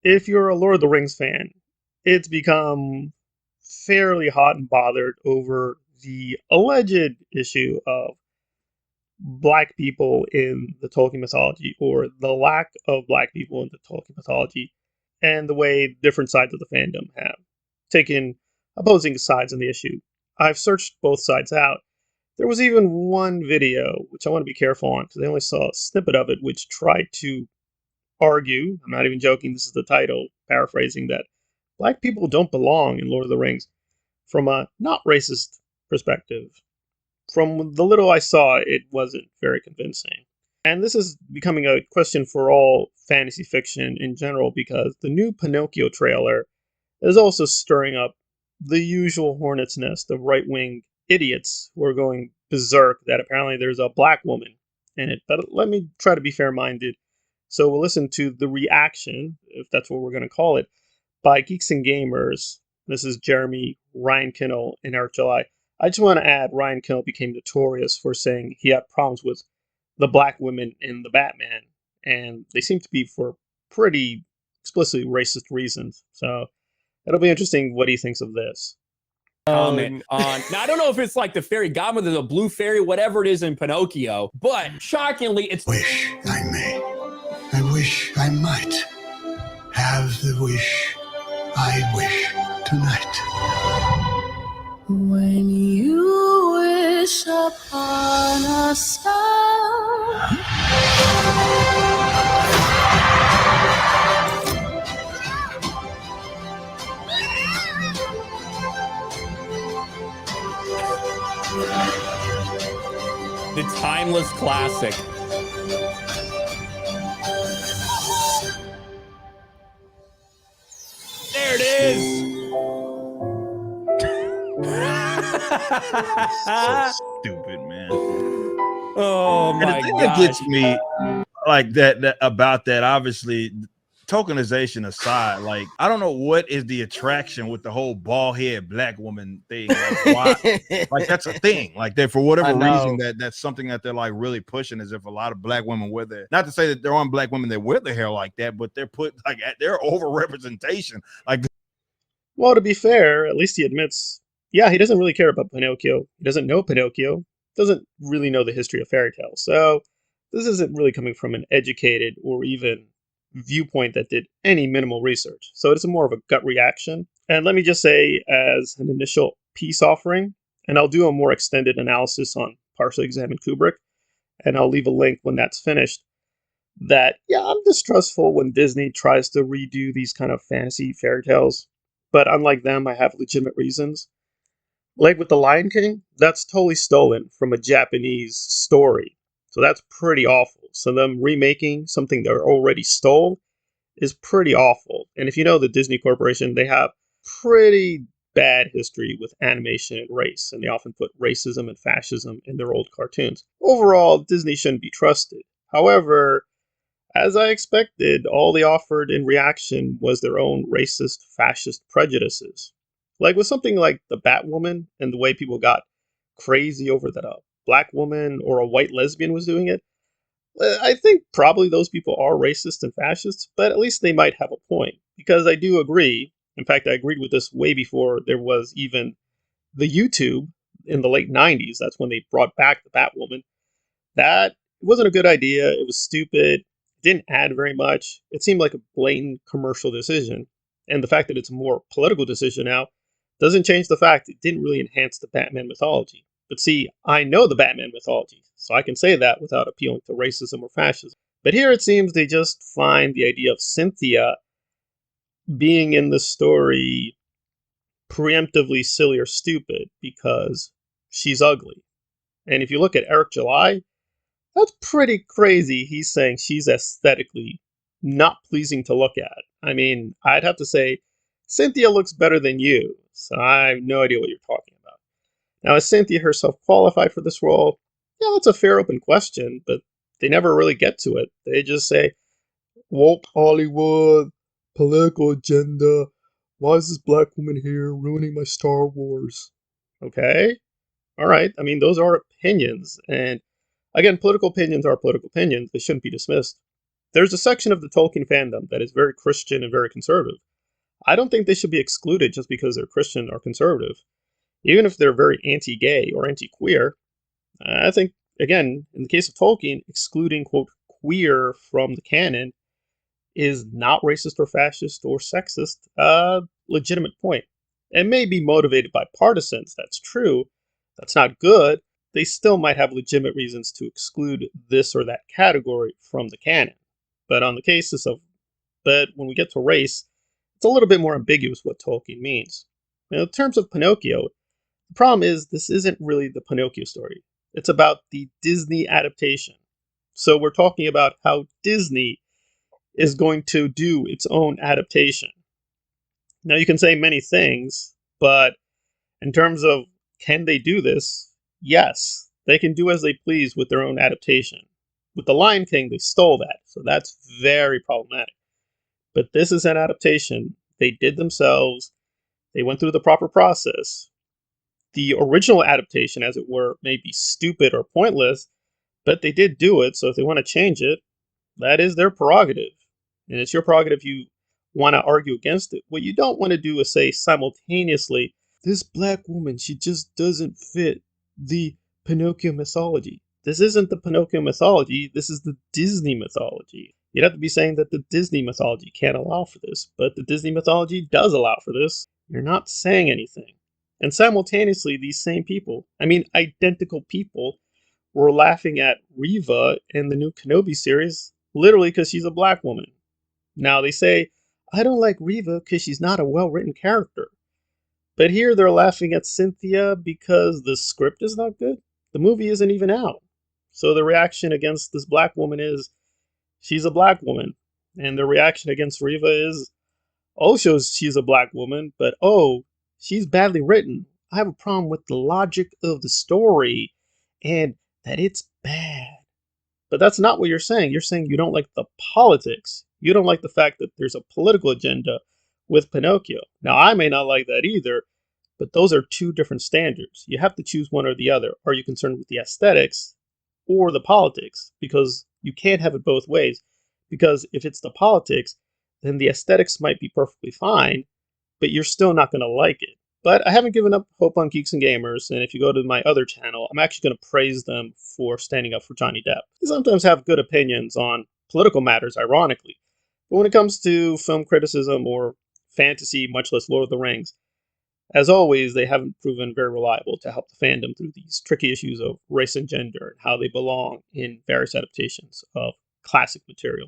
if you're a Lord of the Rings fan, it's become fairly hot and bothered over the alleged issue of black people in the Tolkien mythology, or the lack of black people in the Tolkien mythology, and the way different sides of the fandom have taken opposing sides on the issue. I've searched both sides out. There was even one video, which I want to be careful on because I only saw a snippet of it, which tried to argue, I'm not even joking, this is the title, paraphrasing, that black people don't belong in Lord of the Rings from a not racist perspective. From the little I saw, it wasn't very convincing. And this is becoming a question for all fantasy fiction in general because the new Pinocchio trailer is also stirring up the usual hornet's nest of right wing idiots who are going berserk that apparently there's a black woman in it. But let me try to be fair minded. So we'll listen to the reaction, if that's what we're going to call it, by Geeks and Gamers. This is Jeremy, Ryan Kinnell, and Eric July. I just want to add Ryan Kinnell became notorious for saying he had problems with the black women in the Batman, and they seem to be for pretty explicitly racist reasons. So it'll be interesting what he thinks of this. Comment on now, I don't know if it's like the fairy godmother, the blue fairy, whatever it is in Pinocchio, but shockingly, it's wish I may. I wish I might have the wish I wish tonight. When you wish upon a star, the timeless classic. There it is. So stupid, man. Oh my And the thing gosh. that gets me like that about that, obviously, tokenization aside, like I don't know what is the attraction with the whole bald head black woman thing. Like, why? Like that's a thing. Like that for whatever reason that's something that they're like really pushing, as if a lot of black women wear their, not to say that there aren't black women that wear their hair like that, but they're put like they're overrepresentation. Like, Well, to be fair, at least he admits, yeah, he doesn't really care about Pinocchio. He doesn't know Pinocchio, doesn't really know the history of fairy tales. So this isn't really coming from an educated or even viewpoint that did any minimal research. So it's more of a gut reaction. And let me just say, as an initial peace offering, and I'll do a more extended analysis on Partially Examined Kubrick, and I'll leave a link when that's finished, that, yeah, I'm distrustful when Disney tries to redo these kind of fantasy fairy tales. But unlike them, I have legitimate reasons. Like with The Lion King, that's totally stolen from a Japanese story. So that's pretty awful. So them remaking something they already stole is pretty awful. And if you know the Disney Corporation, they have pretty bad history with animation and race, and they often put racism and fascism in their old cartoons. Overall, Disney shouldn't be trusted. However, as I expected, all they offered in reaction was their own racist, fascist prejudices. Like with something like the Batwoman and the way people got crazy over that a black woman or a white lesbian was doing it, I think probably those people are racist and fascists, but at least they might have a point. Because I do agree, in fact, I agreed with this way before there was even the YouTube in the late 90s. That's when they brought back the Batwoman. That wasn't a good idea. It was stupid. Didn't add very much. It seemed like a blatant commercial decision. And the fact that it's a more political decision now doesn't change the fact it didn't really enhance the Batman mythology. But see, I know the Batman mythology, so I can say that without appealing to racism or fascism. But here it seems they just find the idea of Cynthia being in the story preemptively silly or stupid because she's ugly. And if you look at Eric July, that's pretty crazy. He's saying she's aesthetically not pleasing to look at. I mean, I'd have to say Cynthia looks better than you. So I have no idea what you're talking about. Now, is Cynthia herself qualified for this role? Yeah, that's a fair open question, but they never really get to it. They just say, woke Hollywood, political agenda. Why is this black woman here ruining my Star Wars? Okay. All right. I mean, those are opinions. And again, political opinions are political opinions. They shouldn't be dismissed. There's a section of the Tolkien fandom that is very Christian and very conservative. I don't think they should be excluded just because they're Christian or conservative. Even if they're very anti-gay or anti-queer, I think, again, in the case of Tolkien, excluding, quote, queer from the canon is not racist or fascist or sexist, a legitimate point. It may be motivated by partisans, that's true. That's not good. They still might have legitimate reasons to exclude this or that category from the canon. But on the cases of, but when we get to race, it's a little bit more ambiguous what Tolkien means. Now, in terms of Pinocchio, the problem is this isn't really the Pinocchio story. It's about the Disney adaptation. So we're talking about how Disney is going to do its own adaptation. Now, you can say many things, but in terms of can they do this? Yes, they can do as they please with their own adaptation. With The Lion King, they stole that, so that's very problematic. But this is an adaptation they did themselves. They went through the proper process. The original adaptation, as it were, may be stupid or pointless, but they did do it, so if they want to change it, that is their prerogative. And it's your prerogative if you want to argue against it. What you don't want to do is say simultaneously, this black woman, she just doesn't fit the Pinocchio mythology. This isn't the Pinocchio mythology, this is the Disney mythology. You'd have to be saying that the Disney mythology can't allow for this, but the Disney mythology does allow for this. You're not saying anything. And simultaneously, these same people, I mean identical people, were laughing at Reva in the new Kenobi series, literally because she's a black woman. Now they say, I don't like Reva because she's not a well-written character. But here they're laughing at Cynthia because the script is not good. The movie isn't even out. So the reaction against this black woman is, she's a black woman. And the reaction against Reva is, oh, she's a black woman, but oh, she's badly written. I have a problem with the logic of the story and that it's bad. But that's not what you're saying. You're saying you don't like the politics. You don't like the fact that there's a political agenda with Pinocchio. Now, I may not like that either, but those are two different standards. You have to choose one or the other. Are you concerned with the aesthetics or the politics? Because you can't have it both ways. Because if it's the politics, then the aesthetics might be perfectly fine, but you're still not going to like it. But I haven't given up hope on Geeks and Gamers, and if you go to my other channel, I'm actually going to praise them for standing up for Johnny Depp. They sometimes have good opinions on political matters, ironically. But when it comes to film criticism or fantasy, much less Lord of the Rings, as always, they haven't proven very reliable to help the fandom through these tricky issues of race and gender and how they belong in various adaptations of classic material.